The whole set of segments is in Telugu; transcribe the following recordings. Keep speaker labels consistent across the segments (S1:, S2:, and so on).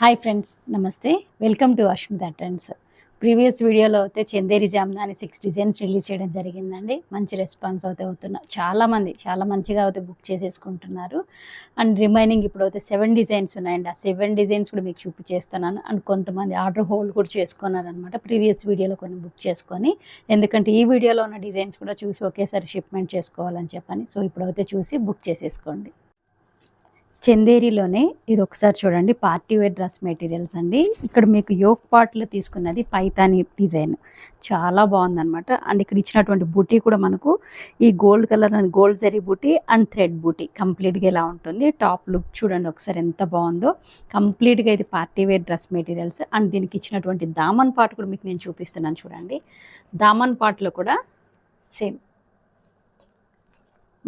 S1: హాయ్ ఫ్రెండ్స్, నమస్తే. Welcome to Ashmita trends. Previous వీడియోలో అయితే చందేరి జామ్దాని 6 డిజైన్స్ రిలీజ్ చేయడం జరిగిందండి. మంచి రెస్పాన్స్ అవుతున్న చాలామంది చాలా మంచిగా అయితే బుక్ చేసేసుకుంటున్నారు. అండ్ రిమైనింగ్ ఇప్పుడైతే 7 డిజైన్స్ ఉన్నాయండి. ఆ 7 డిజైన్స్ కూడా మీకు చూపించేస్తున్నాను. అండ్ కొంతమంది ఆర్డర్ హోల్డ్ కూడా చేసుకున్నారనమాట ప్రీవియస్ వీడియోలో కొన్ని బుక్ చేసుకొని. ఎందుకంటే ఈ వీడియోలో ఉన్న డిజైన్స్ కూడా చూసి ఒకేసారి షిప్మెంట్ చేసుకోవాలని చెప్పని. సో ఇప్పుడైతే చూసి బుక్ చేసేసుకోండి. చందేరిలోనే ఇది ఒకసారి చూడండి, పార్టీ వేర్ డ్రెస్ మెటీరియల్స్ అండి. ఇక్కడ మీకు యోక్ పార్ట్లో తీసుకున్నది పైతాని డిజైన్, చాలా బాగుందనమాట. అండ్ ఇక్కడ ఇచ్చినటువంటి బూటీ కూడా మనకు ఈ గోల్డ్ కలర్ గోల్డ్ జరీ బూటీ అండ్ థ్రెడ్ బూటీ కంప్లీట్గా ఇలా ఉంటుంది. టాప్ లుక్ చూడండి ఒకసారి ఎంత బాగుందో. కంప్లీట్గా ఇది party wear dress materials. And దీనికి ఇచ్చినటువంటి దామన్ పార్ట్ కూడా మీకు నేను చూపిస్తున్నాను చూడండి. దామన్ పార్ట్లో కూడా సేమ్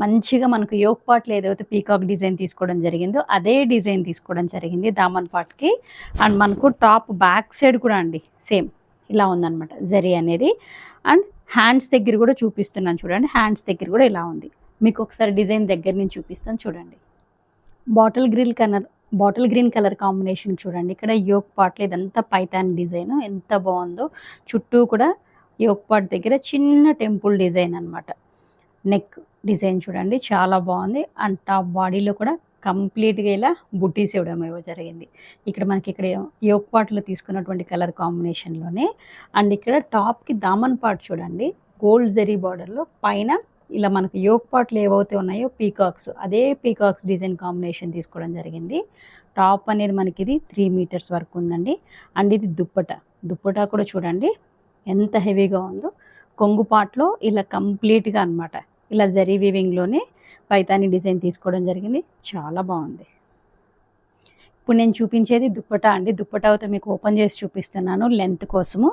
S1: మంచిగా మనకు యోక్ పార్ట్లో ఏదైతే పీకాక్ డిజైన్ తీసుకోవడం జరిగిందో అదే డిజైన్ తీసుకోవడం జరిగింది దామన్ పార్ట్కి. అండ్ మనకు టాప్ బ్యాక్ సైడ్ కూడా అండి సేమ్ ఇలా ఉందన్నమాట జరీ అనేది. అండ్ హ్యాండ్స్ దగ్గర కూడా చూపిస్తున్నాను చూడండి, హ్యాండ్స్ దగ్గర కూడా ఇలా ఉంది. మీకు ఒకసారి డిజైన్ దగ్గర నుంచి చూపిస్తాను చూడండి. బాటిల్ గ్రీన్ కలర్ కాంబినేషన్ చూడండి. ఇక్కడ యోక్ పార్ట్లో ఇదంతా పైతాన్ డిజైన్ ఎంత బాగుందో. చుట్టూ కూడా యోక్ పార్ట్ దగ్గర చిన్న టెంపుల్ డిజైన్ అనమాట. నెక్ డిజైన్ చూడండి చాలా బాగుంది. అండ్ టాప్ బాడీలో కూడా కంప్లీట్గా ఇలా బుట్టీస్ ఇవ్వడం జరిగింది. ఇక్కడ మనకి ఇక్కడ యోక్ పార్ట్లో తీసుకున్నటువంటి కలర్ కాంబినేషన్లోనే. అండ్ ఇక్కడ టాప్కి దామన్ పార్ట్ చూడండి, గోల్డ్ జరీ బార్డర్లో పైన ఇలా మనకి యోక్ పార్ట్లు ఏవైతే ఉన్నాయో పీకాక్స్, అదే పీకాక్స్ డిజైన్ కాంబినేషన్ తీసుకోవడం జరిగింది. టాప్ అనేది మనకి ఇది 3 మీటర్స్ వరకు ఉందండి. అండ్ ఇది దుప్పటా కూడా చూడండి ఎంత హెవీగా ఉందో. కొంగు పార్ట్లో ఇలా కంప్లీట్గా అనమాట ఇలా జరీ వీవింగ్లోనే పైతాని డిజైన్ తీసుకోవడం జరిగింది, చాలా బాగుంది. ఇప్పుడు నేను చూపించేది దుప్పటా అండి. దుప్పటా అయితే మీకు ఓపెన్ చేసి చూపిస్తున్నాను లెంత్ కోసము.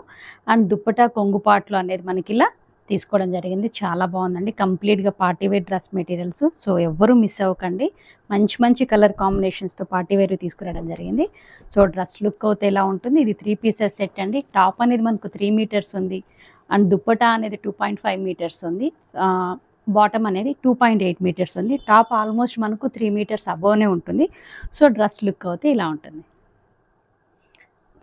S1: అండ్ దుప్పటా కొంగు పార్ట్లో అనేది మనకి ఇలా తీసుకోవడం జరిగింది, చాలా బాగుందండి. కంప్లీట్గా పార్టీవేర్ డ్రెస్ మెటీరియల్స్. సో ఎవ్వరూ మిస్ అవ్వకండి. మంచి మంచి కలర్ కాంబినేషన్స్తో పార్టీవేర్ తీసుకురావడం జరిగింది. సో డ్రెస్ లుక్ అయితే ఎలా ఉంటుంది. ఇది 3 పీసెస్ సెట్ అండి. టాప్ అనేది మనకు 3 మీటర్స్ ఉంది. అండ్ దుప్పటా అనేది 2.5 మీటర్స్ ఉంది. బాటమ్ అనేది 2.8 మీటర్స్ ఉంది. టాప్ ఆల్మోస్ట్ మనకు 3 మీటర్స్ అబోవ్నే ఉంటుంది. సో డ్రెస్ లుక్ అయితే ఇలా ఉంటుంది.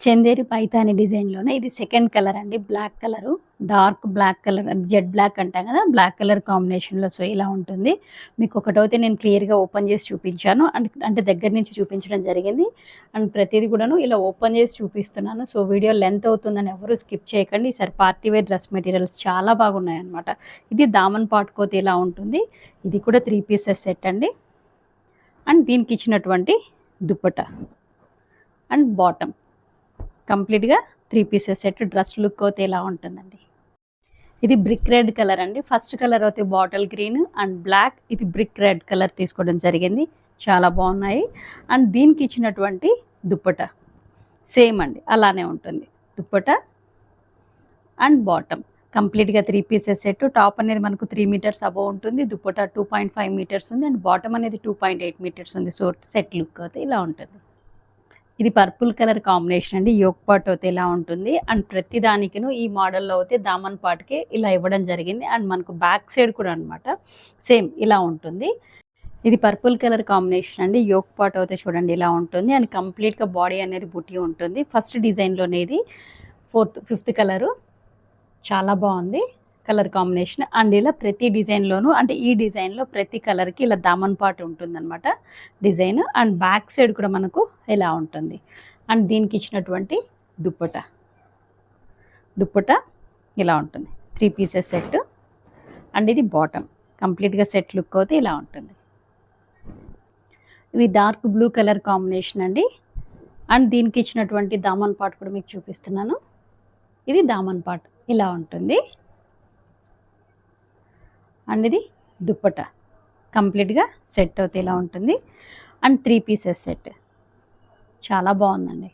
S1: చందేరి పైతాని డిజైన్లోనే ఇది సెకండ్ కలర్ అండి, black colour, dark black colour, jet black అంటాం కదా, బ్లాక్ కలర్ కాంబినేషన్లో. సో ఇలా ఉంటుంది. మీకు ఒకటైతే నేను క్లియర్గా ఓపెన్ చేసి చూపించాను, అంటే దగ్గర నుంచి చూపించడం జరిగింది. అండ్ ప్రతిదీ కూడాను ఇలా ఓపెన్ చేసి చూపిస్తున్నాను. సో వీడియో లెంత్ అవుతుందని ఎవరు స్కిప్ చేయకండి. ఈసారి పార్టీవేర్ డ్రెస్ మెటీరియల్స్ చాలా బాగున్నాయి అనమాట. ఇది దామన్ పార్ట్ కోతే ఇలా ఉంటుంది. ఇది కూడా 3 పీసెస్ సెట్ అండి. అండ్ దీనికి ఇచ్చినటువంటి దుప్పట అండ్ బాటమ్ కంప్లీట్గా 3 పీసెస్ సెట్. డ్రెస్ లుక్ అయితే ఇలా ఉంటుందండి. ఇది బ్రిక్ రెడ్ కలర్ అండి. ఫస్ట్ కలర్ అయితే బాటిల్ గ్రీన్ అండ్ బ్లాక్, ఇది బ్రిక్ రెడ్ కలర్ తీసుకోవడం జరిగింది, చాలా బాగున్నాయి. అండ్ దీనికి ఇచ్చినటువంటి దుప్పట సేమ్ అండి అలానే ఉంటుంది. దుప్పట అండ్ బాటమ్ కంప్లీట్గా 3 పీసెస్ సెట్. టాప్ అనేది మనకు 3 మీటర్స్ అబోవ్ ఉంటుంది. దుప్పట 2.5 మీటర్స్ ఉంది. అండ్ బాటమ్ అనేది 2.8 మీటర్స్ ఉంది. సో సెట్ లుక్ అయితే ఇలా ఉంటుంది. ఇది పర్పుల్ కలర్ కాంబినేషన్ అండి. యోక్ పార్ట్ అయితే ఇలా ఉంటుంది. అండ్ ప్రతి దానికిను ఈ మోడల్లో అయితే దామన్ పార్ట్కి ఇలా ఇవ్వడం జరిగింది. అండ్ మనకు బ్యాక్ సైడ్ కూడా అనమాట సేమ్ ఇలా ఉంటుంది. ఇది పర్పుల్ కలర్ కాంబినేషన్ అండి. యోక్ పార్ట్ అయితే చూడండి ఇలా ఉంటుంది. అండ్ కంప్లీట్గా బాడీ అనేది బుట్టి ఉంటుంది. ఫస్ట్ డిజైన్లోనే ఇది 5th కలరు, చాలా బాగుంది కలర్ కాంబినేషన్. అండ్ ఇలా ప్రతి డిజైన్లోనూ, అంటే ఈ డిజైన్లో ప్రతి కలర్కి ఇలా దామన్ పార్ట్ ఉంటుందన్నమాట డిజైన్. అండ్ బ్యాక్ సైడ్ కూడా మనకు ఇలా ఉంటుంది. అండ్ దీనికి ఇచ్చినటువంటి దుప్పట ఇలా ఉంటుంది. 3 పీసెస్ సెట్. అండ్ ఇది బాటమ్ కంప్లీట్గా సెట్ లుక్ అయితే ఇలా ఉంటుంది. ఇది డార్క్ బ్లూ కలర్ కాంబినేషన్ అండి. అండ్ దీనికి ఇచ్చినటువంటి దామన్ పార్ట్ కూడా మీకు చూపిస్తున్నాను. ఇది దామన్ పార్ట్ ఇలా ఉంటుంది. అండ్ ఇది దుప్పట కంప్లీట్గా సెట్ అవుతే ఇలా ఉంటుంది. అండ్ 3 పీసెస్ సెట్, చాలా బాగుందండి.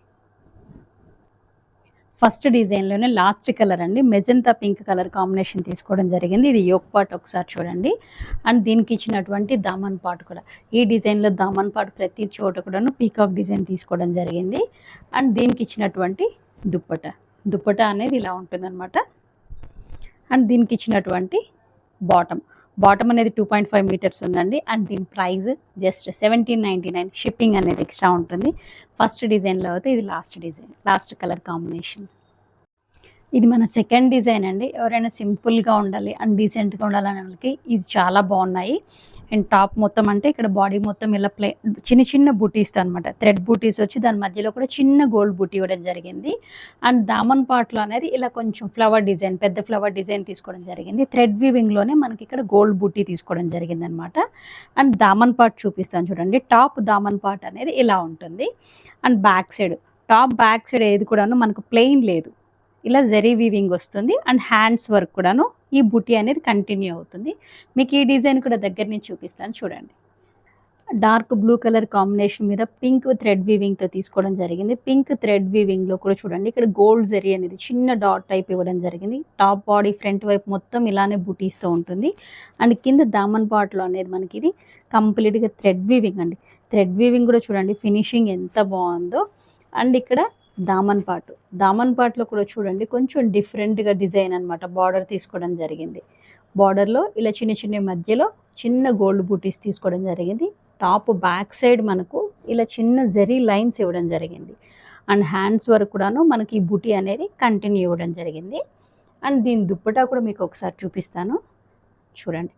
S1: ఫస్ట్ డిజైన్లోనే లాస్ట్ కలర్ అండి, మెజెంతా పింక్ కలర్ కాంబినేషన్ తీసుకోవడం జరిగింది. ఇది యోక్ పార్ట్ ఒకసారి చూడండి. అండ్ దీనికి ఇచ్చినటువంటి దామన్ పార్ట్ కూడా, ఈ డిజైన్లో దామన్ పార్ట్ ప్రతి చోట కూడాను పీకాక్ డిజైన్ తీసుకోవడం జరిగింది. అండ్ దీనికి ఇచ్చినటువంటి దుప్పట అనేది ఇలా ఉంటుందన్నమాట. అండ్ దీనికి ఇచ్చినటువంటి బాటమ్ అనేది 2.5 మీటర్స్ ఉందండి. అండ్ దీని ప్రైస్ జస్ట్ 1799. షిప్పింగ్ అనేది ఎక్స్ట్రా ఉంటుంది. ఫస్ట్ డిజైన్లో అయితే ఇది last design, last colour combination. ఇది మన సెకండ్ డిజైన్ అండి. ఎవరైనా సింపుల్గా ఉండాలి అండ్ డీసెంట్గా ఉండాలనే వాళ్ళకి ఇది చాలా బాగున్నాయి. అండ్ టాప్ మొత్తం అంటే ఇక్కడ బాడీ మొత్తం ఇలా చిన్న చిన్న బూటీస్తో అనమాట, థ్రెడ్ బూటీస్ వచ్చి దాని మధ్యలో కూడా చిన్న గోల్డ్ బూటీ ఇవ్వడం జరిగింది. అండ్ దామన్ పార్ట్లో అనేది ఇలా కొంచెం ఫ్లవర్ డిజైన్, పెద్ద ఫ్లవర్ డిజైన్ తీసుకోవడం జరిగింది. థ్రెడ్ వీవింగ్లోనే మనకి ఇక్కడ గోల్డ్ బూటీ తీసుకోవడం జరిగింది అనమాట. అండ్ దామన్ పార్ట్ చూపిస్తాను చూడండి. టాప్ దామన్ పార్ట్ అనేది ఇలా ఉంటుంది. And back side, top back side ఏది కూడాను మనకు ప్లెయిన్ లేదు, ఇలా జరీ వీవింగ్ వస్తుంది. అండ్ హ్యాండ్స్ వర్క్ కూడాను ఈ బుటీ అనేది కంటిన్యూ అవుతుంది. మీకు ఈ డిజైన్ కూడా దగ్గర నుంచి చూపిస్తాను చూడండి. డార్క్ బ్లూ కలర్ కాంబినేషన్ మీద పింక్ థ్రెడ్ వీవింగ్తో తీసుకోవడం జరిగింది. పింక్ థ్రెడ్ వీవింగ్లో కూడా చూడండి ఇక్కడ గోల్డ్ జరీ అనేది చిన్న డాట్ టైప్ ఇవ్వడం జరిగింది. టాప్ బాడీ ఫ్రంట్ వైపు మొత్తం ఇలానే బుటీస్తో ఉంటుంది. అండ్ కింద దామన్ పార్ట్లో అనేది మనకి ఇది కంప్లీట్గా థ్రెడ్ వీవింగ్ అండి. థ్రెడ్ వీవింగ్ కూడా చూడండి ఫినిషింగ్ ఎంత బాగుందో. అండ్ ఇక్కడ దామన్ పార్ట్లో కూడా చూడండి కొంచెం డిఫరెంట్గా డిజైన్ అనమాట, బార్డర్ తీసుకోవడం జరిగింది. బార్డర్లో ఇలా చిన్న చిన్న మధ్యలో చిన్న గోల్డ్ బూటీస్ తీసుకోవడం జరిగింది. టాప్ బ్యాక్ సైడ్ మనకు ఇలా చిన్న జరీ లైన్స్ ఇవ్వడం జరిగింది. అండ్ హ్యాండ్స్ వరకు కూడాను మనకి ఈ బూటీ అనేది కంటిన్యూ ఇవ్వడం జరిగింది. అండ్ దీని దుప్పటా కూడా మీకు ఒకసారి చూపిస్తాను చూడండి.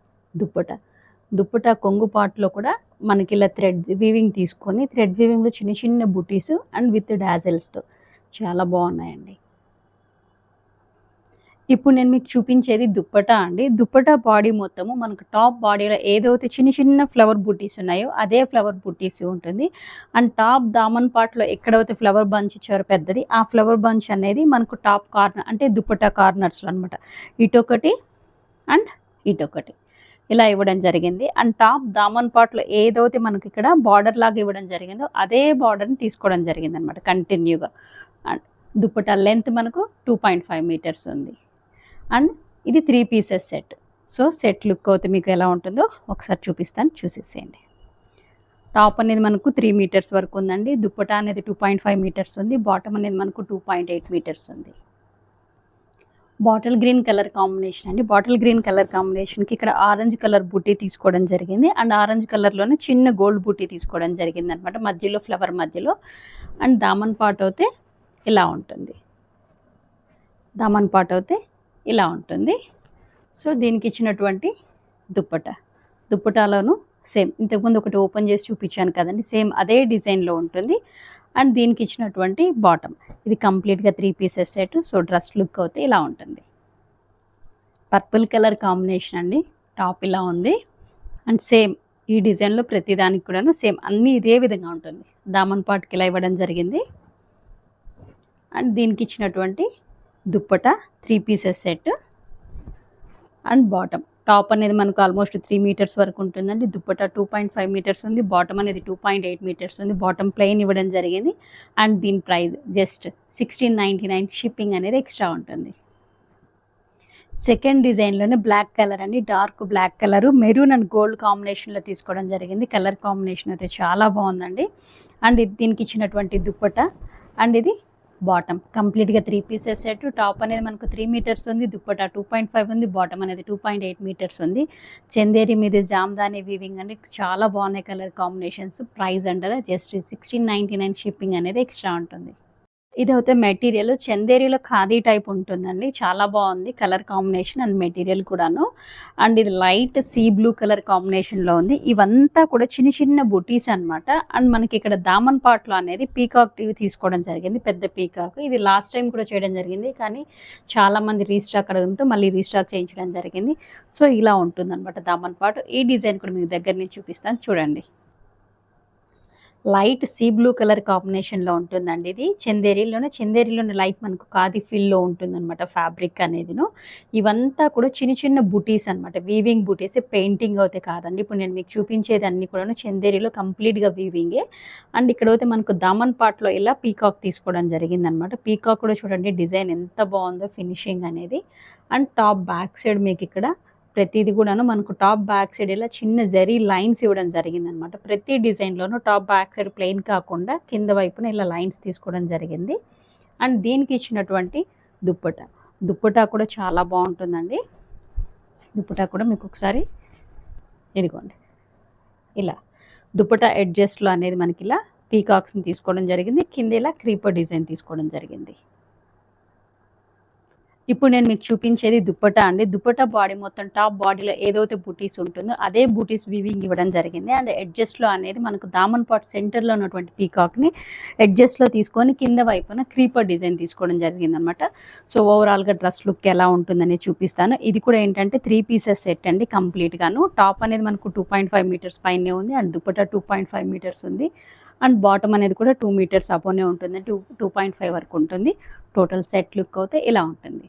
S1: దుప్పటా కొంగు పార్ట్లో కూడా మనకి ఇలా థ్రెడ్ వీవింగ్ తీసుకొని థ్రెడ్ వీవింగ్లో చిన్న చిన్న బుటీస్ అండ్ విత్ డాజల్స్తో చాలా బాగున్నాయండి. ఇప్పుడు నేను మీకు చూపించేది దుప్పటా అండి. దుప్పటా బాడీ మొత్తము మనకు టాప్ బాడీలో ఏదైతే చిన్న చిన్న ఫ్లవర్ బుటీస్ ఉన్నాయో అదే ఫ్లవర్ బుటీస్ ఉంటుంది. అండ్ టాప్ దామన్ పార్ట్లో ఎక్కడైతే ఫ్లవర్ బంచ్ ఇచ్చారో పెద్దది, ఆ ఫ్లవర్ బంచ్ అనేది మనకు టాప్ కార్నర్ అంటే దుప్పటా కార్నర్స్లో అనమాట, ఇటొకటి అండ్ ఇటొకటి ఇలా ఇవ్వడం జరిగింది. అండ్ టాప్ దామన్ పార్ట్లో ఏదైతే మనకి ఇక్కడ బార్డర్ లాగా ఇవ్వడం జరిగిందో అదే బార్డర్ని తీసుకోవడం జరిగింది అనమాట కంటిన్యూగా. అండ్ దుప్పటా లెంత్ మనకు 2.5 మీటర్స్ ఉంది. అండ్ ఇది 3 pieces set. So set look అయితే మీకు ఎలా ఉంటుందో ఒకసారి చూపిస్తాను, చూసేసేయండి. టాప్ అనేది మనకు 3 మీటర్స్ వరకు ఉందండి. దుప్పటా అనేది 2.5 మీటర్స్ ఉంది. బాటమ్ అనేది మనకు 2.8 మీటర్స్ ఉంది. బాటిల్ గ్రీన్ కలర్ కాంబినేషన్ అండి. బాటిల్ గ్రీన్ కలర్ కాంబినేషన్కి ఇక్కడ ఆరెంజ్ కలర్ బూటీ తీసుకోవడం జరిగింది. అండ్ ఆరెంజ్ కలర్లోనే చిన్న గోల్డ్ బూటీ తీసుకోవడం జరిగింది అనమాట, మధ్యలో ఫ్లవర్ మధ్యలో. అండ్ దామన్ పార్ట్ అయితే ఇలా ఉంటుంది. సో దీనికి ఇచ్చినటువంటి దుప్పటాలోను సేమ్ ఇంతకుముందు ఒకటి ఓపెన్ చేసి చూపించాను కదండి, సేమ్ అదే డిజైన్లో ఉంటుంది. అండ్ దీనికి ఇచ్చినటువంటి బాటమ్ ఇది కంప్లీట్గా 3 pieces set. So dress look అయితే ఇలా ఉంటుంది. పర్పుల్ కలర్ కాంబినేషన్ అండి. టాప్ ఇలా ఉంది. అండ్ సేమ్ ఈ డిజైన్లో ప్రతిదానికి కూడాను సేమ్ అన్నీ ఇదే విధంగా ఉంటుంది. దామన్ పార్ట్కి ఇలా ఇవ్వడం జరిగింది. అండ్ దీనికి ఇచ్చినటువంటి dupatta 3 pieces set. And bottom top అనేది మనకు ఆల్మోస్ట్ 3 మీటర్స్ వరకు ఉంటుందండి. దుప్పట 2.5 మీటర్స్ ఉంది. బాటమ్ అనేది 2.8 మీటర్స్ ఉంది. బాటమ్ ప్లెయిన్ ఇవ్వడం జరిగింది. అండ్ దీని ప్రైస్ జస్ట్ 1699. షిప్పింగ్ అనేది ఎక్స్ట్రా ఉంటుంది. సెకండ్ డిజైన్లోనే బ్లాక్ కలర్ అండి. Dark black colour maroon and gold కాంబినేషన్లో తీసుకోవడం జరిగింది. కలర్ కాంబినేషన్ అయితే చాలా బాగుందండి. అండ్ దీనికి ఇచ్చినటువంటి దుప్పట అండ్ ఇది బాటమ్ కంప్లీట్గా 3 పీసెస్ సెట్. టాప్ అనేది మనకు 3 మీటర్స్ ఉంది. దుప్పట 2.5 ఉంది. బాటమ్ అనేది 2.8 మీటర్స్ ఉంది. చందేరి మీద జామ్దాని వీవింగ్ అండి. చాలా బాగున్నాయి కలర్ కాంబినేషన్స్. ప్రైస్ అంటారా జస్ట్ 1699. షిప్పింగ్ అనేది ఎక్స్ట్రా ఉంటుంది. ఇదైతే మెటీరియల్ చందేరిలో ఖాదీ టైప్ ఉంటుందండి. చాలా బాగుంది కలర్ కాంబినేషన్ అండ్ మెటీరియల్ కూడాను. అండ్ ఇది లైట్ సీ బ్లూ కలర్ కాంబినేషన్లో ఉంది. ఇవంతా కూడా చిన్న చిన్న బుటీస్ అనమాట. అండ్ మనకి ఇక్కడ దామన్ పార్ట్లో అనేది పీకాక్ తీసుకోవడం జరిగింది, పెద్ద పీకాక్. ఇది లాస్ట్ టైం కూడా చేయడం జరిగింది, కానీ చాలామంది రీస్టాక్ అడగడంతో మళ్ళీ రీస్టాక్ చేయించడం జరిగింది. సో ఇలా ఉంటుంది అనమాట దామన్ పార్ట్. ఈ డిజైన్ కూడా మీకు దగ్గర నుంచి చూపిస్తాను చూడండి. లైట్ సీ బ్లూ కలర్ కాంబినేషన్లో ఉంటుందండి. ఇది చందేరిలోనే లైట్ మనకు ఖాదీ ఫీల్లో ఉంటుందన్నమాట ఫ్యాబ్రిక్ అనేదిను. ఇవంతా కూడా చిన్న చిన్న బుటీస్ అనమాట, వీవింగ్ బుటీస్, పెయింటింగ్ అయితే కాదండి. ఇప్పుడు నేను మీకు చూపించేది అన్నీ కూడా చందేరిలో కంప్లీట్గా వీవింగే. అండ్ ఇక్కడైతే మనకు దామన్ పార్ట్లో ఇలా పీకాక్ తీసుకోవడం జరిగిందనమాట. పీకాక్ కూడా చూడండి డిజైన్ ఎంత బాగుందో ఫినిషింగ్ అనేది. అండ్ టాప్ బ్యాక్ సైడ్ మీకు ఇక్కడ ప్రతిది కూడాను మనకు టాప్ బ్యాక్ సైడ్ ఇలా చిన్న జరీ లైన్స్ ఇవ్వడం జరిగిందనమాట. ప్రతి డిజైన్లోనూ టాప్ బ్యాక్ సైడ్ ప్లెయిన్ కాకుండా కింద వైపున ఇలా లైన్స్ తీసుకోవడం జరిగింది. అండ్ దీనికి ఇచ్చినటువంటి దుప్పటా కూడా చాలా బాగుంటుందండి. దుప్పటా కూడా మీకు ఒకసారి ఇదిగోండి ఇలా దుపట్టా అడ్జస్ట్లో అనేది మనకి ఇలా పీకాక్స్ని తీసుకోవడం జరిగింది, కింద ఇలా క్రీపర్ డిజైన్ తీసుకోవడం జరిగింది. ఇప్పుడు నేను మీకు చూపించేది దుప్పటా అండి. దుప్పటా బాడీ మొత్తం టాప్ బాడీలో ఏదైతే బూటీస్ ఉంటుందో అదే బూటీస్ వీవింగ్ ఇవ్వడం జరిగింది. అండ్ ఎడ్జస్ట్లో అనేది మనకు దామన్ పాట్ సెంటర్లో ఉన్నటువంటి పీకాక్ని ఎడ్జస్ట్లో తీసుకొని కింద వైపున క్రీపర్ డిజైన్ తీసుకోవడం జరిగిందనమాట. సో ఓవరాల్గా డ్రెస్ లుక్ ఎలా ఉంటుందని చూపిస్తాను. ఇది కూడా ఏంటంటే 3 పీసెస్ సెట్ అండి కంప్లీట్గాను. టాప్ అనేది మనకు 2.5 మీటర్స్ పైనే ఉంది అండ్ దుప్పటా 2.5 మీటర్స్ ఉంది అండ్ బాటమ్ అనేది కూడా 2 మీటర్స్ అపోనే ఉంటుంది, 2.5 వరకు ఉంటుంది. టోటల్ సెట్ లుక్ అయితే ఇలా ఉంటుంది.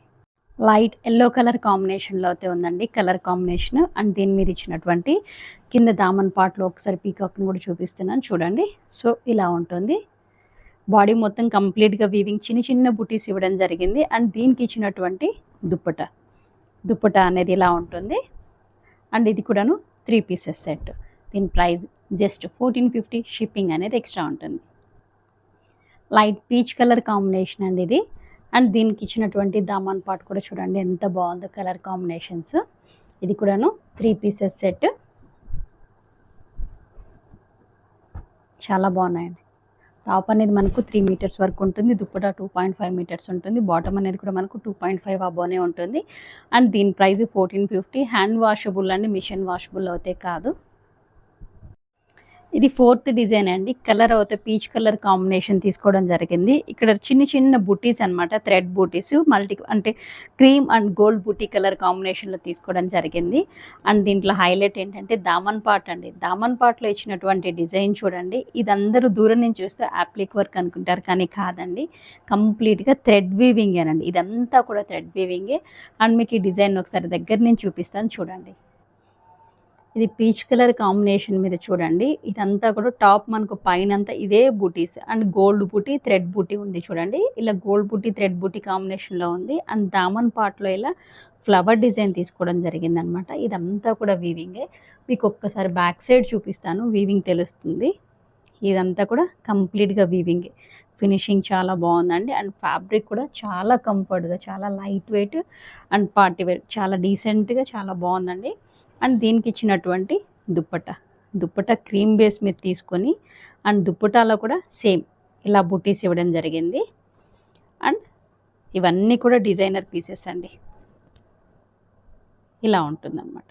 S1: లైట్ ఎల్లో కలర్ కాంబినేషన్లో అయితే ఉందండి కలర్ కాంబినేషన్. అండ్ దీని మీద ఇచ్చినటువంటి కింద దామన్ పార్ట్లో ఒకసారి పీకాక్ని కూడా చూపిస్తున్నాను చూడండి. సో ఇలా ఉంటుంది. బాడీ మొత్తం కంప్లీట్గా వీవింగ్ చిన్న చిన్న బుటీస్ ఇవ్వడం జరిగింది. అండ్ దీనికి ఇచ్చినటువంటి దుప్పటా అనేది ఇలా ఉంటుంది. అండ్ ఇది కూడాను 3 పీసెస్ సెట్. దీని ప్రైస్ జస్ట్ 1450. షిప్పింగ్ అనేది ఎక్స్ట్రా ఉంటుంది. లైట్ పీచ్ కలర్ కాంబినేషన్ అండి ఇది. అండ్ దీనికి ఇచ్చినటువంటి దామన్ పార్ట్ కూడా చూడండి ఎంత బాగుందో కలర్ కాంబినేషన్స్. ఇది కూడాను 3 పీసెస్ సెట్. చాలా బాగున్నాయండి. టాప్ అనేది మనకు 3 మీటర్స్ వరకు ఉంటుంది, దుప్పటా 2.5 మీటర్స్ ఉంటుంది, బాటమ్ అనేది కూడా మనకు 2.5 అబోనే ఉంటుంది. అండ్ దీని ప్రైస్ 1450. హ్యాండ్ వాషబుల్ అండి, మిషన్ వాషబుల్ అయితే కాదు. ఇది 4th డిజైన్ అండి. కలర్ అయితే పీచ్ కలర్ కాంబినేషన్ తీసుకోవడం జరిగింది. ఇక్కడ చిన్న చిన్న బుటీస్ అనమాట, థ్రెడ్ బూటీస్ అంటే క్రీమ్ అండ్ గోల్డ్ బూటీ కలర్ కాంబినేషన్లో తీసుకోవడం జరిగింది. అండ్ దీంట్లో హైలైట్ ఏంటంటే దామన్ పార్ట్ అండి. దామన్ పార్ట్లో ఇచ్చినటువంటి డిజైన్ చూడండి. ఇది అందరూ దూరం నుంచి చూస్తే యాప్లిక్ వర్క్ అనుకుంటారు కానీ కాదండి, కంప్లీట్గా థ్రెడ్ వీవింగేనండి. ఇదంతా కూడా థ్రెడ్ వీవింగే. అండ్ మీకు ఈ డిజైన్ ఒకసారి దగ్గర నుంచి చూపిస్తాను చూడండి. ఇది పీచ్ కలర్ కాంబినేషన్ మీద చూడండి. ఇదంతా కూడా టాప్ మనకు పైన అంతా ఇదే బూటీస్ అండ్ గోల్డ్ బూటీ థ్రెడ్ బూటీ ఉంది చూడండి. ఇలా గోల్డ్ బూటీ థ్రెడ్ బూటీ కాంబినేషన్లో ఉంది. అండ్ దామన్ పార్ట్లో ఇలా ఫ్లవర్ డిజైన్ తీసుకోవడం జరిగింది అనమాట. ఇదంతా కూడా వీవింగే. మీకు ఒక్కసారి బ్యాక్ సైడ్ చూపిస్తాను, వీవింగ్ తెలుస్తుంది. ఇదంతా కూడా కంప్లీట్గా వీవింగే. ఫినిషింగ్ చాలా బాగుందండి. అండ్ ఫ్యాబ్రిక్ కూడా చాలా కంఫర్ట్గా, చాలా light weight and party wear, చాలా డీసెంట్గా చాలా బాగుందండి. అండ్ దీనికి ఇచ్చినటువంటి దుప్పటా క్రీమ్ బేస్ మీద తీసుకొని అండ్ దుప్పటాలో కూడా సేమ్ ఇలా బుటీస్ ఇవ్వడం జరిగింది. అండ్ ఇవన్నీ కూడా డిజైనర్ పీసెస్ అండి. ఇలా ఉంటుందన్నమాట.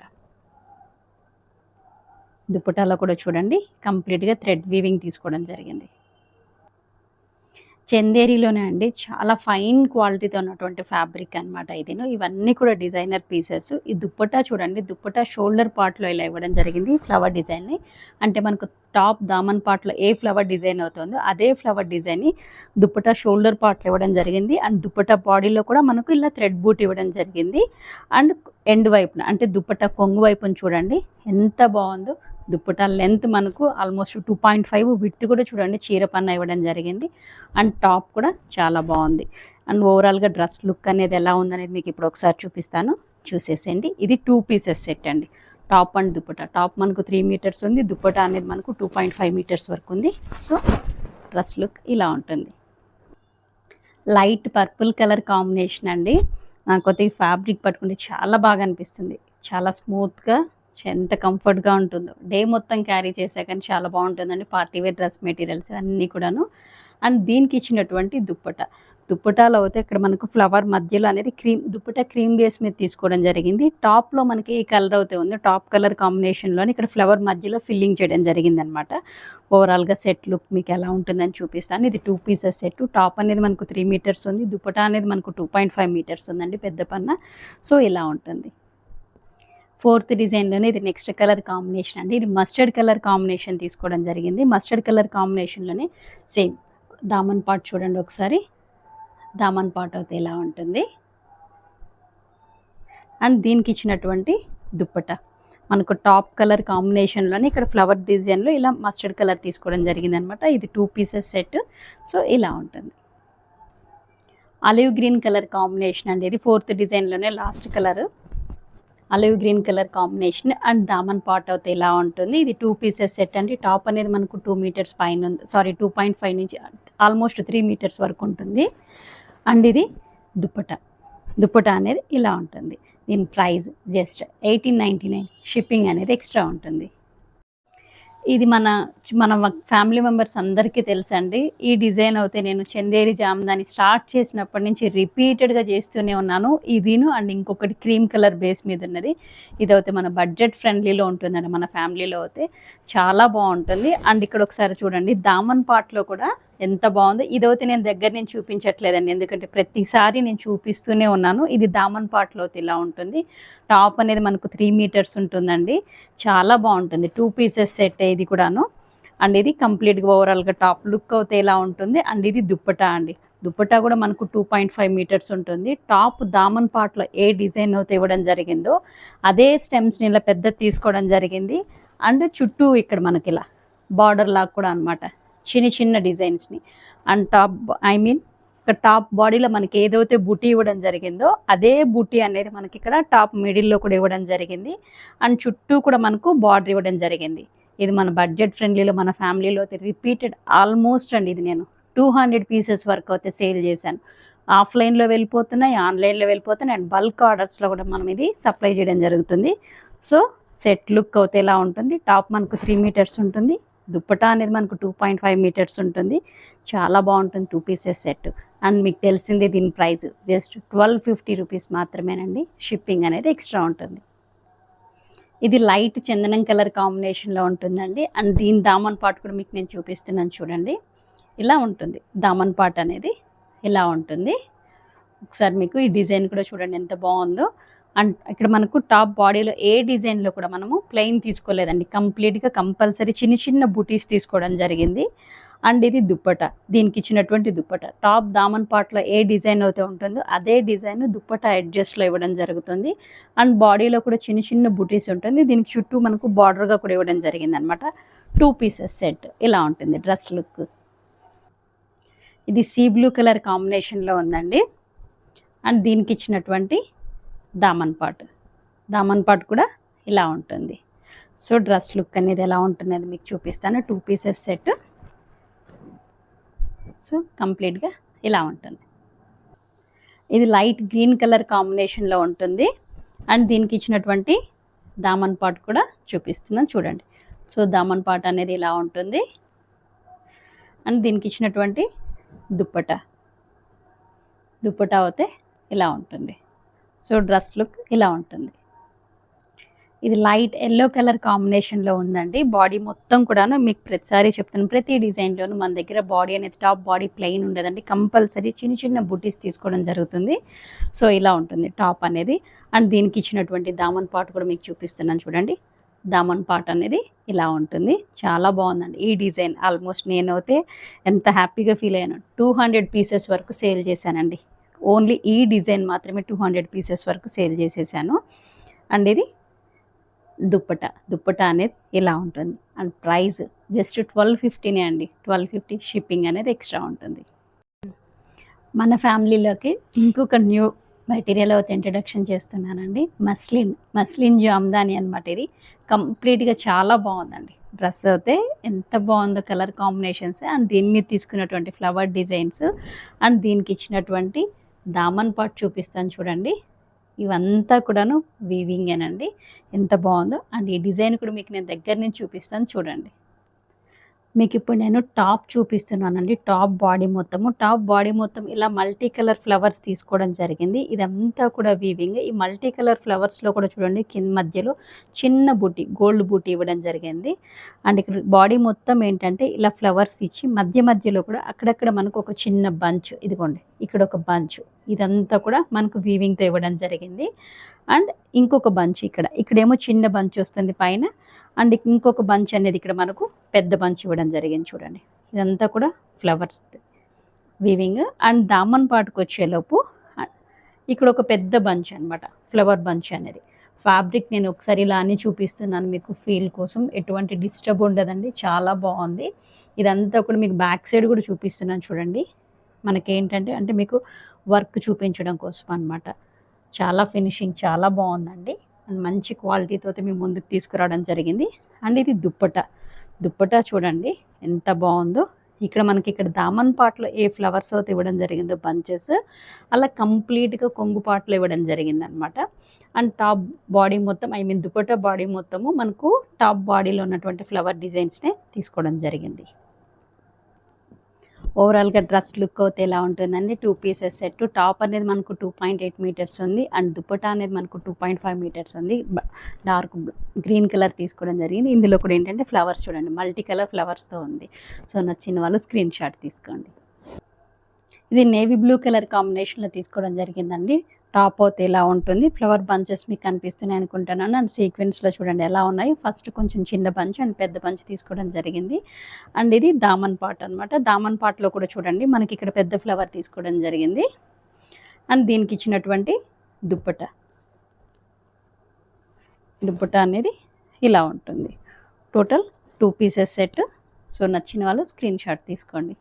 S1: దుప్పటాలో కూడా చూడండి కంప్లీట్గా థ్రెడ్ వీవింగ్ తీసుకోవడం జరిగింది. చందేరిలోనే అండి, చాలా ఫైన్ క్వాలిటీతో ఉన్నటువంటి ఫ్యాబ్రిక్ అనమాట ఇది. ఇవన్నీ కూడా డిజైనర్ పీసెస్. ఈ దుప్పటా చూడండి, దుప్పటా షోల్డర్ పార్ట్లో ఇలా ఇవ్వడం జరిగింది ఫ్లవర్ డిజైన్ని. అంటే మనకు టాప్ దామన్ పార్ట్లో ఏ ఫ్లవర్ డిజైన్ అవుతుందో అదే ఫ్లవర్ డిజైన్ని దుప్పటా షోల్డర్ పార్ట్లో ఇవ్వడం జరిగింది. అండ్ దుప్పటా బాడీలో కూడా మనకు ఇలా థ్రెడ్ బూట్ ఇవ్వడం జరిగింది. అండ్ ఎండ్ వైపున అంటే దుప్పటా కొంగు వైపున చూడండి ఎంత బాగుందో. దుప్పటా లెంత్ మనకు ఆల్మోస్ట్ 2.5, విడ్త్ కూడా చూడండి చీర పన్న ఇవ్వడం జరిగింది. అండ్ టాప్ కూడా చాలా బాగుంది. అండ్ ఓవరాల్గా డ్రెస్ లుక్ అనేది ఎలా ఉందనేది మీకు ఇప్పుడు ఒకసారి చూపిస్తాను, చూసేసేయండి. ఇది 2 పీసెస్ సెట్ అండి. Top and dupatta. టాప్ మనకు 3 మీటర్స్ ఉంది, దుప్పటా అనేది మనకు 2.5 మీటర్స్ వరకు ఉంది. సో డ్రెస్ లుక్ ఇలా ఉంటుంది. లైట్ పర్పుల్ కలర్ కాంబినేషన్ అండి. నాకైతే ఈ ఫ్యాబ్రిక్ పట్టుకుంటే చాలా బాగా అనిపిస్తుంది. చాలా స్మూత్గా, ఎంత కంఫర్ట్గా ఉంటుందో. డే మొత్తం క్యారీ చేసా కానీ చాలా బాగుంటుందండి. పార్టీవేర్ డ్రెస్ మెటీరియల్స్ అన్నీ కూడాను. అండ్ దీనికి ఇచ్చినటువంటి దుప్పటాలో అయితే ఇక్కడ మనకు ఫ్లవర్ మధ్యలో అనేది దుప్పటా క్రీమ్ బేస్ మీద తీసుకోవడం జరిగింది. టాప్లో మనకి ఈ కలర్ అయితే ఉంది, టాప్ కలర్ కాంబినేషన్లోని ఇక్కడ ఫ్లవర్ మధ్యలో ఫిల్లింగ్ చేయడం జరిగింది అనమాట. ఓవరాల్గా సెట్ లుక్ మీకు ఎలా ఉంటుందని చూపిస్తాను. ఇది 2 పీసెస్ సెట్. టాప్ అనేది మనకు 3 మీటర్స్ ఉంది, దుప్పటా అనేది మనకు 2.5 మీటర్స్ ఉందండి పెద్ద పన్న. సో ఇలా ఉంటుంది. 4th డిజైన్లోనే ఇది నెక్స్ట్ కలర్ కాంబినేషన్ అండి. ఇది మస్టర్డ్ కలర్ కాంబినేషన్ తీసుకోవడం జరిగింది. Mustard colour కాంబినేషన్లోనే same Daman part చూడండి ఒకసారి. దామన్ పార్ట్ అయితే ఇలా ఉంటుంది. అండ్ దీనికి ఇచ్చినటువంటి దుప్పటా మనకు టాప్ కలర్ కాంబినేషన్లోనే ఇక్కడ ఫ్లవర్ డిజైన్లో ఇలా మస్టర్డ్ కలర్ తీసుకోవడం జరిగింది అనమాట. ఇది 2 పీసెస్ సెట్. సో ఇలా ఉంటుంది. ఆలివ్ గ్రీన్ కలర్ కాంబినేషన్ అండి. ఇది 4th డిజైన్లోనే last colour. Olive green colour combination and దామన్ పార్ట్ అయితే ఇలా ఉంటుంది. ఇది 2 పీసెస్ సెట్ అండి. టాప్ అనేది మనకు 2 మీటర్స్ పైన ఉంది, 2.5 నుంచి ఆల్మోస్ట్ 3 మీటర్స్ వరకు ఉంటుంది. అండ్ ఇది దుప్పటా అనేది ఇలా ఉంటుంది. దీని ప్రైస్ జస్ట్ 1899, షిప్పింగ్ అనేది ఎక్స్ట్రా ఉంటుంది. ఇది మన మన ఫ్యామిలీ మెంబర్స్ అందరికీ తెలుసండి. ఈ డిజైన్ అయితే నేను చందేరి జామ్దాని స్టార్ట్ చేసినప్పటి నుంచి రిపీటెడ్గా చేస్తూనే ఉన్నాను. ఇదిను అండ్ ఇంకొకటి క్రీమ్ కలర్ బేస్ మీద ఉన్నది. ఇదైతే మన బడ్జెట్ ఫ్రెండ్లీలో ఉంటుందండి. మన ఫ్యామిలీలో అయితే చాలా బాగుంటుంది. అండ్ ఇక్కడ ఒకసారి చూడండి, దామన్ పాట్లో కూడా ఎంత బాగుందో. ఇదైతే నేను దగ్గర నుంచి చూపించట్లేదండి, ఎందుకంటే ప్రతిసారి నేను చూపిస్తూనే ఉన్నాను. ఇది దామన్ పాట్లో ఇలా ఉంటుంది. టాప్ అనేది మనకు 3 మీటర్స్ ఉంటుందండి. చాలా బాగుంటుంది. 2 పీసెస్ సెట్ ఇది కూడాను. అండ్ ఇది కంప్లీట్గా ఓవరాల్గా టాప్ లుక్ అయితే ఇలా ఉంటుంది. అండ్ ఇది దుప్పటా అండి. దుప్పటా కూడా మనకు 2.5 మీటర్స్ ఉంటుంది. టాప్ దామన్ పాట్లో ఏ డిజైన్ అయితే ఇవ్వడం జరిగిందో అదే స్టెమ్స్ని ఇలా పెద్ద తీసుకోవడం జరిగింది. అండ్ చుట్టూ ఇక్కడ మనకి ఇలా బార్డర్ లాగా కూడా అనమాట, చిన్న చిన్న డిజైన్స్ని. అండ్ ఇక్కడ టాప్ బాడీలో మనకి ఏదైతే బుటీ ఇవ్వడం జరిగిందో అదే బుటీ అనేది మనకి ఇక్కడ టాప్ మిడిల్లో కూడా ఇవ్వడం జరిగింది. అండ్ చుట్టూ కూడా మనకు బార్డర్ ఇవ్వడం జరిగింది. ఇది మన బడ్జెట్ ఫ్రెండ్లీలో మన ఫ్యామిలీలో అయితే రిపీటెడ్ ఆల్మోస్ట్ అండి, ఇది నేను 200 పీసెస్ వరకు అయితే సేల్ చేశాను. ఆఫ్లైన్లో వెళ్ళిపోతున్నాయి, ఆన్లైన్లో వెళ్ళిపోతున్నాయి, అండ్ బల్క్ ఆర్డర్స్లో కూడా మనం ఇది సప్లై చేయడం జరుగుతుంది. సో సెట్ లుక్ అయితే ఎలా ఉంటుంది, టాప్ మనకు 3 మీటర్స్ ఉంటుంది, దుప్పటా అనేది మనకు 2.5 మీటర్స్ ఉంటుంది. చాలా బాగుంటుంది 2 పీసెస్ సెట్. అండ్ మీకు తెలిసింది దీని ప్రైస్ జస్ట్ 1250 రూపీస్ మాత్రమేనండి. షిప్పింగ్ అనేది ఎక్స్ట్రా ఉంటుంది. ఇది లైట్ చందనం కలర్ కాంబినేషన్లో ఉంటుందండి. అండ్ దీని దామన్ పాట్ కూడా మీకు నేను చూపిస్తున్నాను చూడండి. ఇలా ఉంటుంది దామన్ పాట్ అనేది, ఇలా ఉంటుంది. ఒకసారి మీకు ఈ డిజైన్ కూడా చూడండి ఎంత బాగుందో. అండ్ ఇక్కడ మనకు టాప్ బాడీలో ఏ డిజైన్లో కూడా మనము ప్లెయిన్ తీసుకోలేదండి, కంప్లీట్గా కంపల్సరీ చిన్న చిన్న బుటీస్ తీసుకోవడం జరిగింది. అండ్ ఇది దుప్పట, దీనికి ఇచ్చినటువంటి దుప్పట టాప్ దామన్ పాట్లో ఏ డిజైన్ అయితే ఉంటుందో అదే డిజైన్ దుప్పట అడ్జస్ట్లో ఇవ్వడం జరుగుతుంది. అండ్ బాడీలో కూడా చిన్న చిన్న బుటీస్ ఉంటుంది. దీనికి చుట్టూ మనకు బార్డర్గా కూడా ఇవ్వడం జరిగింది అనమాట. 2 పీసెస్ సెట్ ఇలా ఉంటుంది డ్రెస్ లుక్. ఇది సీ బ్లూ కలర్ కాంబినేషన్లో ఉందండి. అండ్ దీనికి ఇచ్చినటువంటి దామన్ పాట్ కూడా ఇలా ఉంటుంది. సో డ్రెస్ లుక్ అనేది ఎలా ఉంటుంది మీకు చూపిస్తాను. 2 పీసెస్ సెట్. సో కంప్లీట్గా ఇలా ఉంటుంది. ఇది లైట్ గ్రీన్ కలర్ కాంబినేషన్లో ఉంటుంది. అండ్ దీనికి ఇచ్చినటువంటి దామన్ పాట్ కూడా చూపిస్తున్నాను చూడండి. సో దామన్ పాట్ అనేది ఇలా ఉంటుంది. అండ్ దీనికి ఇచ్చినటువంటి దుప్పటా అయితే ఇలా ఉంటుంది. సో డ్రెస్ లుక్ ఇలా ఉంటుంది. ఇది లైట్ ఎల్లో కలర్ కాంబినేషన్లో ఉందండి. బాడీ మొత్తం కూడాను మీకు ప్రతిసారి చెప్తాను, ప్రతి డిజైన్లోనూ మన దగ్గర బాడీ అనేది టాప్ బాడీ ప్లెయిన్ ఉండదండి, కంపల్సరీ చిన్న చిన్న బుటీస్ తీసుకోవడం జరుగుతుంది. సో ఇలా ఉంటుంది టాప్ అనేది. అండ్ దీనికి ఇచ్చినటువంటి దామన్ పాట్ కూడా మీకు చూపిస్తున్నాను చూడండి. దామన్ పాట్ అనేది ఇలా ఉంటుంది. చాలా బాగుందండి ఈ డిజైన్. ఆల్మోస్ట్ నేనైతే ఎంత హ్యాపీగా ఫీల్ అయ్యాను. 200 పీసెస్ వరకు సేల్ చేశానండి. ఓన్లీ ఈ డిజైన్ మాత్రమే 200 పీసెస్ వరకు సేల్ చేసేసాను. అండ్ ఇది దుప్పటా అనేది ఇలా ఉంటుంది. అండ్ ప్రైస్ జస్ట్ 1250 అండి. 1250 షిప్పింగ్ అనేది ఎక్స్ట్రా ఉంటుంది. మన ఫ్యామిలీలోకి ఇంకొక న్యూ మెటీరియల్ అయితే ఇంట్రడక్షన్ చేస్తున్నానండి. మస్లిన్ జామ్దాని అనమాట. ఇది కంప్లీట్గా చాలా బాగుందండి. డ్రెస్ అయితే ఎంత బాగుందో, కలర్ కాంబినేషన్స్ అండ్ దీని మీద తీసుకున్నటువంటి ఫ్లవర్ డిజైన్స్ అండ్ దీనికి ఇచ్చినటువంటి దామన్ పాట్ చూపిస్తాను చూడండి. ఇవంతా కూడాను వీవింగేనండి. ఎంత బాగుందో. అండ్ ఈ డిజైన్ కూడా మీకు నేను దగ్గర నుంచి చూపిస్తాను చూడండి. మీకు ఇప్పుడు నేను టాప్ చూపిస్తున్నానండి. టాప్ బాడీ మొత్తం ఇలా మల్టీ కలర్ ఫ్లవర్స్ తీసుకోవడం జరిగింది. ఇదంతా కూడా వీవింగ్. ఈ మల్టీ కలర్ ఫ్లవర్స్లో కూడా చూడండి కింద మధ్యలో చిన్న బూటీ, గోల్డ్ బూటీ ఇవ్వడం జరిగింది. అండ్ ఇక్కడ బాడీ మొత్తం ఏంటంటే ఇలా ఫ్లవర్స్ ఇచ్చి మధ్యలో కూడా అక్కడక్కడ మనకు ఒక చిన్న బంచ్, ఇదిగోండి ఇక్కడ ఒక బంచ్, ఇదంతా కూడా మనకు వీవింగ్తో ఇవ్వడం జరిగింది. అండ్ ఇంకొక బంచ్ ఇక్కడేమో చిన్న బంచ్ వస్తుంది పైన. అండ్ ఇంకొక బంచ్ అనేది ఇక్కడ మనకు పెద్ద బంచ్ ఇవ్వడం జరిగింది చూడండి. ఇదంతా కూడా ఫ్లవర్స్ వీవింగ్. అండ్ దామన్ పాటుకు వచ్చేలోపు ఇక్కడ ఒక పెద్ద బంచ్ అనమాట, ఫ్లవర్ బంచ్ అనేది. ఫ్యాబ్రిక్ నేను ఒకసారి ఇలా అని చూపిస్తున్నాను మీకు ఫీల్ కోసం. ఎటువంటి డిస్టర్బ్ ఉండదండి, చాలా బాగుంది. ఇదంతా కూడా మీకు బ్యాక్ సైడ్ కూడా చూపిస్తున్నాను చూడండి. మనకేంటంటే అంటే మీకు వర్క్ చూపించడం కోసం అనమాట. చాలా ఫినిషింగ్ చాలా బాగుందండి. అండ్ మంచి క్వాలిటీతో మేము ముందుకు తీసుకురావడం జరిగింది. అండ్ ఇది దుప్పటా చూడండి ఎంత బాగుందో. ఇక్కడ మనకి ఇక్కడ దామన్ పార్ట్లో ఏ ఫ్లవర్స్ అయితే ఇవ్వడం జరిగిందో బంచెస్, అలా కంప్లీట్గా కొంగు పార్ట్లో ఇవ్వడం జరిగిందనమాట. అండ్ టాప్ బాడీ మొత్తం దుపట్టా బాడీ మొత్తము మనకు టాప్ బాడీలో ఉన్నటువంటి ఫ్లవర్ డిజైన్స్నే తీసుకోవడం జరిగింది. ఓవరాల్గా డ్రెస్ లుక్ అయితే ఎలా ఉంటుందండి, 2 పీసెస్ సెట్. టాప్ అనేది మనకు 2.8 మీటర్స్ ఉంది అండ్ దుపట్టా అనేది మనకు 2.5 మీటర్స్ ఉంది. డార్క్ గ్రీన్ కలర్ తీసుకోవడం జరిగింది. ఇందులో కూడా ఏంటంటే ఫ్లవర్స్ చూడండి, మల్టీ కలర్ ఫ్లవర్స్తో ఉంది. సో నచ్చిన వాళ్ళు స్క్రీన్ షాట్ తీసుకోండి. ఇది నేవీ బ్లూ కలర్ కాంబినేషన్లో తీసుకోవడం జరిగిందండి. టాప్ అయితే ఇలా ఉంటుంది. ఫ్లవర్ బంచెస్ మీకు కనిపిస్తున్నాయి అనుకుంటున్నాను. అండ్ సీక్వెన్స్లో చూడండి ఎలా ఉన్నాయి. ఫస్ట్ కొంచెం చిన్న బంచ్ అండ్ పెద్ద బంచ్ తీసుకోవడం జరిగింది. అండ్ ఇది దామన్ పార్ట్ అనమాట. దామన్ పార్ట్లో కూడా చూడండి మనకి ఇక్కడ పెద్ద ఫ్లవర్ తీసుకోవడం జరిగింది. అండ్ దీనికి ఇచ్చినటువంటి దుప్పట అనేది ఇలా ఉంటుంది. Total 2 pieces set. సో నచ్చిన వాళ్ళు స్క్రీన్ షాట్ తీసుకోండి.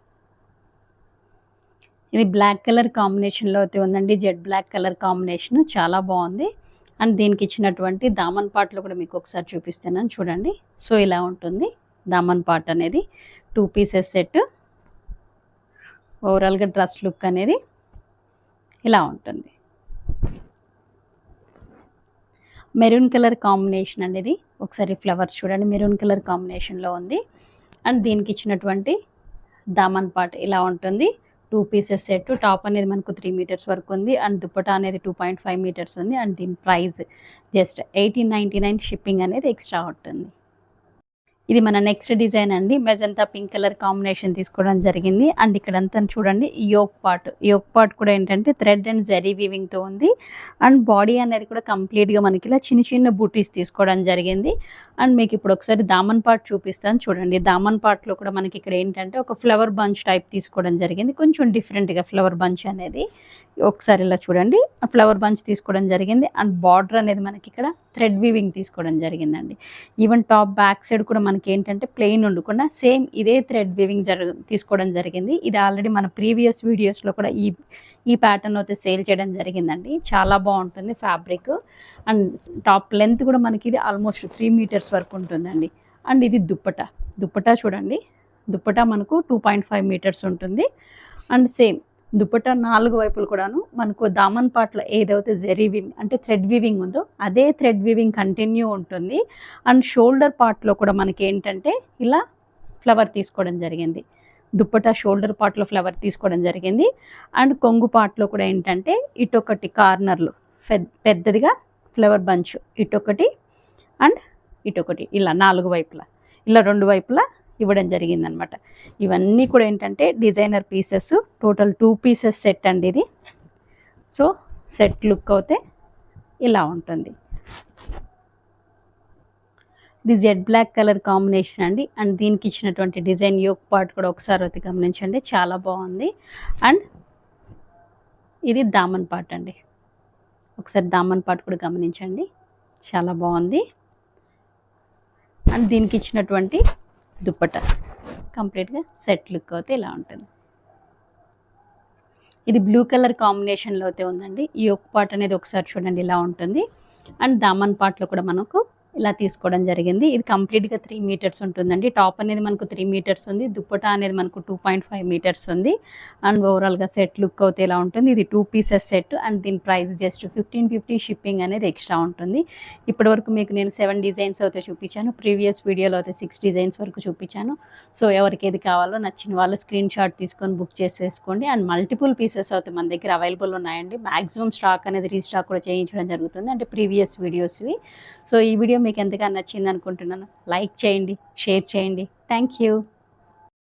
S1: ఇది బ్లాక్ కలర్ కాంబినేషన్లో అయితే ఉందండి. జెడ్ బ్లాక్ కలర్ కాంబినేషన్ చాలా బాగుంది. అండ్ దీనికి ఇచ్చినటువంటి దామన్ పార్ట్లో కూడా మీకు ఒకసారి చూపిస్తున్నాను చూడండి. సో ఇలా ఉంటుంది దామన్ పార్ట్ అనేది. 2 పీసెస్ సెట్. ఓవరాల్గా డ్రెస్ లుక్ అనేది ఇలా ఉంటుంది. మెరూన్ కలర్ కాంబినేషన్ అనేది ఒకసారి ఫ్లవర్స్ చూడండి, మెరూన్ కలర్ కాంబినేషన్లో ఉంది. అండ్ దీనికి ఇచ్చినటువంటి దామన్ పార్ట్ ఇలా ఉంటుంది. 2 పీసెస్ సెట్. టాప్ అనేది మనకు 3 మీటర్స్ వరకు ఉంది అండ్ దుపట్టా అనేది 2.5 మీటర్స్ ఉంది. అండ్ దీని ప్రైస్ జస్ట్ 1899. షిప్పింగ్ అనేది ఎక్స్ట్రా ఉంటుంది. ఇది మన నెక్స్ట్ డిజైన్ అండి. మెజంతా పింక్ కలర్ కాంబినేషన్ తీసుకోవడం జరిగింది. అండ్ ఇక్కడంతా చూడండి యోక్ పార్ట్ కూడా ఏంటంటే థ్రెడ్ అండ్ జరీ వీవింగ్తో ఉంది. అండ్ బాడీ అనేది కూడా కంప్లీట్గా మనకి ఇలా చిన్న చిన్న బూటీస్ తీసుకోవడం జరిగింది. అండ్ మీకు ఇప్పుడు ఒకసారి దామన్ పార్ట్ చూపిస్తాను చూడండి. దామన్ పార్ట్లో కూడా మనకి ఇక్కడ ఏంటంటే ఒక ఫ్లవర్ బంచ్ టైప్ తీసుకోవడం జరిగింది. కొంచెం డిఫరెంట్గా ఫ్లవర్ బంచ్ అనేది ఒకసారి ఇలా చూడండి, ఫ్లవర్ బంచ్ తీసుకోవడం జరిగింది. అండ్ బార్డర్ అనేది మనకి ఇక్కడ థ్రెడ్ వీవింగ్ తీసుకోవడం జరిగిందండి. ఈవెన్ టాప్ బ్యాక్ సైడ్ కూడా మనకి ఏంటంటే ప్లెయిన్ ఉండకుండా సేమ్ ఇదే థ్రెడ్ వీవింగ్ తీసుకోవడం జరిగింది. ఇది ఆల్రెడీ మన ప్రీవియస్ వీడియోస్లో కూడా ఈ ప్యాటర్న్ అయితే సేల్ చేయడం జరిగిందండి. చాలా బాగుంటుంది ఫ్యాబ్రిక్. అండ్ టాప్ లెంత్ కూడా మనకి ఇది ఆల్మోస్ట్ 3 మీటర్స్ వరకు ఉంటుందండి. అండ్ ఇది దుప్పటా చూడండి, దుప్పటా మనకు 2.5 మీటర్స్ ఉంటుంది. అండ్ సేమ్ దుప్పటా 4 వైపులు కూడాను మనకు దామన్ పార్ట్లో ఏదైతే జరీ వీవింగ్ అంటే థ్రెడ్ వీవింగ్ ఉందో అదే థ్రెడ్ వీవింగ్ కంటిన్యూ ఉంటుంది. అండ్ షోల్డర్ పార్ట్లో కూడా మనకి ఏంటంటే ఇలా ఫ్లవర్ తీసుకోవడం జరిగింది. దుప్పటా షోల్డర్ పార్ట్లో ఫ్లవర్ తీసుకోవడం జరిగింది. అండ్ కొంగు పార్ట్లో కూడా ఏంటంటే ఇటొకటి కార్నర్లు పెద్దదిగా ఫ్లవర్ బంచ్ ఇటొకటి అండ్ ఇటొకటి ఇలా 4 వైపులా ఇలా 2 వైపులా ఇవ్వడం జరిగిందనమాట. ఇవన్నీ కూడా ఏంటంటే designer pieces. Total 2 pieces set అండి ఇది. సో సెట్ లుక్ అయితే ఇలా ఉంటుంది. ఇది జెడ్ బ్లాక్ కలర్ కాంబినేషన్ అండి. అండ్ దీనికి ఇచ్చినటువంటి డిజైన్ యోక్ పార్ట్ కూడా ఒకసారి అయితే గమనించండి, చాలా బాగుంది. అండ్ ఇది దామన్ పార్ట్ అండి. ఒకసారి దామన్ పార్ట్ కూడా గమనించండి, చాలా బాగుంది. అండ్ దీనికి ఇచ్చినటువంటి దుప్పట కంప్లీట్గా సెట్ లుక్ అయితే ఇలా ఉంటుంది. ఇది బ్లూ కలర్ కాంబినేషన్లో అయితే ఉందండి. ఈ యోక్ పార్ట్ అనేది ఒకసారి చూడండి ఇలా ఉంటుంది. అండ్ దామన్ పార్ట్లో కూడా మనకు ఇలా తీసుకోవడం జరిగింది. ఇది కంప్లీట్గా 3 మీటర్స్ ఉంటుందండి. టాప్ అనేది మనకు 3 మీటర్స్ ఉంది. దుప్పటా అనేది మనకు 2.5 మీటర్స్ ఉంది. అండ్ ఓవరాల్గా సెట్ లుక్ అయితే ఇలా ఉంటుంది. ఇది 2 పీసెస్ సెట్. అండ్ దీని ప్రైస్ జస్ట్ 1550. షిప్పింగ్ అనేది ఎక్స్ట్రా ఉంటుంది. ఇప్పటివరకు మీకు నేను 7 డిజైన్స్ అయితే చూపించాను. ప్రీవియస్ వీడియోలో అయితే 6 డిజైన్స్ వరకు చూపించాను. సో ఎవరికి ఏది కావాలో నచ్చిన వాళ్ళు స్క్రీన్ షాట్ తీసుకొని బుక్ చేసేసుకోండి. అండ్ మల్టిపుల్ పీసెస్ అయితే మన దగ్గర అవైలబుల్ ఉన్నాయండి. మ్యాక్సిమం స్టాక్ అనేది రీస్టాక్ కూడా చేయించడం జరుగుతుంది, అంటే ప్రీవియస్ వీడియోస్వి. సో ఈ వీడియో మీకు ఎంతగా నచ్చింది అనుకుంటున్నాను. లైక్ చేయండి, షేర్ చేయండి. Thank you.